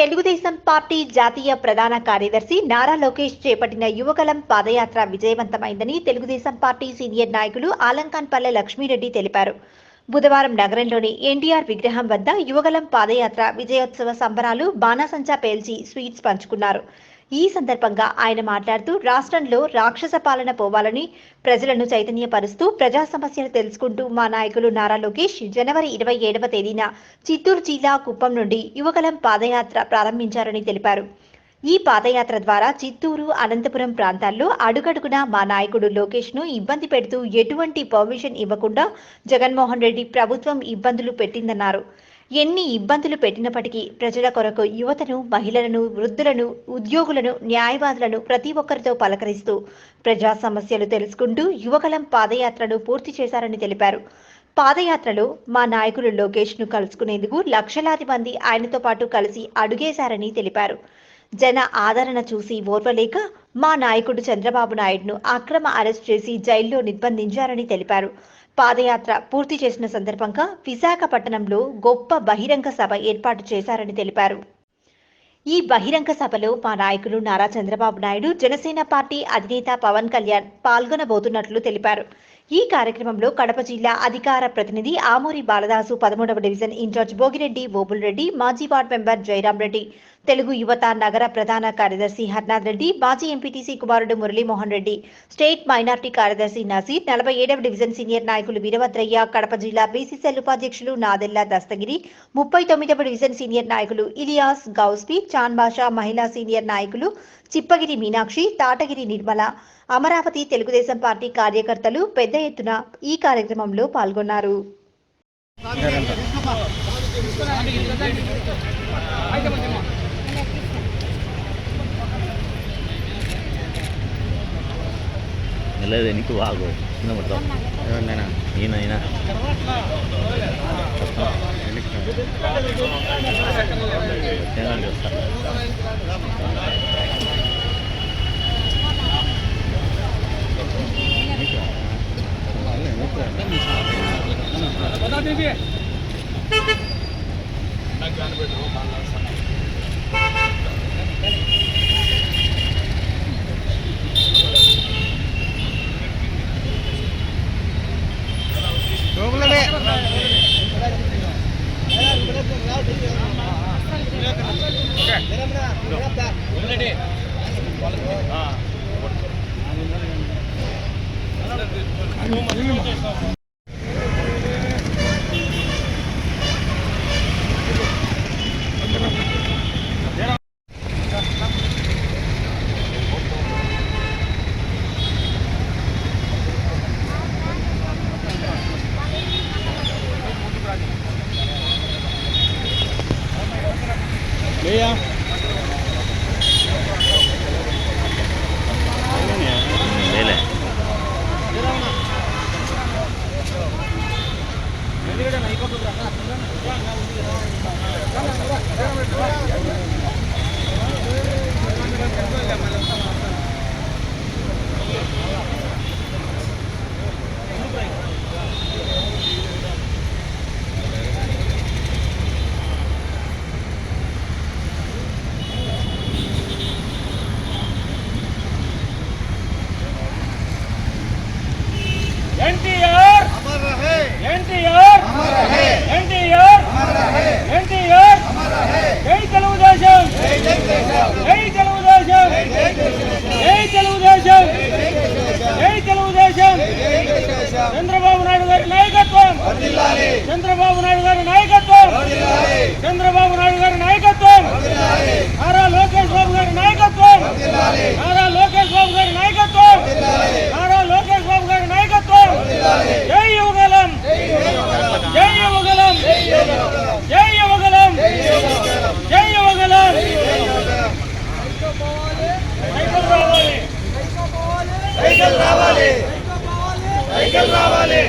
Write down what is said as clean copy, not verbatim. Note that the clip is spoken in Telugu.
తెలుగుదేశం పార్టీ జాతీయ ప్రధాన కార్యదర్శి నారా లోకేష్ చేపట్టిన యువగళం పాదయాత్ర విజయవంతమైందని తెలుగుదేశం పార్టీ సీనియర్ నాయకులు ఆలంకాన్పల్లె లక్ష్మీరెడ్డి తెలిపారు. బుధవారం నగరంలోని ఎన్టీఆర్ విగ్రహం వద్ద యువగళం పాదయాత్ర విజయోత్సవ సంబరాలు బాణాసంచా పేల్చి స్వీట్స్ పంచుకున్నారు. ఈ సందర్భంగా ఆయన మాట్లాడుతూ రాష్ట్రంలో రాక్షస పాలన పోవాలని ప్రజలను చైతన్యపరుస్తూ ప్రజా సమస్యలు తెలుసుకుంటూ మా నాయకులు నారా లోకేష్ జనవరి 27వ తేదీన చిత్తూరు జిల్లా కుప్పం నుండి యువగళం పాదయాత్ర ప్రారంభించారని తెలిపారు. ఈ పాదయాత్ర ద్వారా చిత్తూరు, అనంతపురం ప్రాంతాల్లో అడుగడుగునా మా నాయకుడు లోకేష్ ను ఇబ్బంది పెడుతూ ఎటువంటి పర్మిషన్ ఇవ్వకుండా జగన్మోహన్ రెడ్డి ప్రభుత్వం ఇబ్బందులు పెట్టిందన్నారు. ఎన్ని ఇబ్బందులు పెట్టినప్పటికీ ప్రజల కొరకు యువతను, మహిళలను, వృద్ధులను, ఉద్యోగులను, న్యాయవాదులను ప్రతి ఒక్కరితో పలకరిస్తూ ప్రజా సమస్యలు తెలుసుకుంటూ యువగళం పాదయాత్రను పూర్తి చేశారని తెలిపారు. పాదయాత్రలో మా నాయకులు లోకేష్ ను కలుసుకునేందుకు లక్షలాది మంది ఆయనతో పాటు కలిసి అడుగేశారని తెలిపారు. జన ఆదరణ చూసి ఓర్వలేక మా నాయకుడు చంద్రబాబు నాయుడును అక్రమ అరెస్ట్ చేసి జైల్లో నిర్బంధించారని తెలిపారు. పాదయాత్ర పూర్తి చేసిన సందర్భంగా విశాఖపట్నంలో గొప్ప బహిరంగ సభ ఏర్పాటు చేశారని తెలిపారు. ఈ బహిరంగ సభలో మా నాయకులు నారా చంద్రబాబు నాయుడు, జనసేన పార్టీ అధినేత పవన్ కళ్యాణ్ పాల్గొనబోతున్నట్లు తెలిపారు. ఈ కార్యక్రమంలో కడప జిల్లా అధికార ప్రతినిధి ఆమూరి బాలదాసు, 13వ డివిజన్ ఇన్ఛార్జ్ భోగిరెడ్డి ఓబుల్ రెడ్డి, మాజీ వార్డు మెంబర్ జయరాం రెడ్డి, తెలుగు యువత నగర ప్రధాన కార్యదర్శి హర్నాథ్ రెడ్డి, మాజీ ఎంపీటీసీ కుమారుడు మురళీమోహన్ రెడ్డి, స్టేట్ మైనార్టీ కార్యదర్శి నజీర్, 47వ డివిజన్ సీనియర్ నాయకులు వీరభద్రయ్య, కడప జిల్లా బీసీసీఎల్ ఉపాధ్యక్షులు నాదెల్లా దస్తగిరి, 39వ డివిజన్ సీనియర్ నాయకులు ఇలియాస్ గౌస్పీ, చాన్ బాషా, మహిళా సీనియర్ నాయకులు చిప్పగిరి మీనాక్షి, తాటగిరి నిర్మల, అమరావతి తెలుగుదేశం పార్టీ కార్యకర్తలు పెద్ద ఎత్తున ఈ కార్యక్రమంలో పాల్గొన్నారు. నీకు బాగు ఈయన చంద్రబాబు నాయుడు గారి నాయకత్వం, చంద్రబాబు నాయుడు గారి నాయకత్వం, చంద్రబాబు నాయుడు గారి నాయకత్వం, నారా లోకేష్ బాబు గారి నాయకత్వం, నారా లోకేష్ బాబు గారి నాయకత్వం, నారా లోకేష్ బాబు గారి నాయకత్వం. జై యువగళం, జై యువగళం, జై యువగళం, జై యువగళం. సైకిల్ రావాలి, సైకిల్ రావాలి, సైకిల్ రావాలి.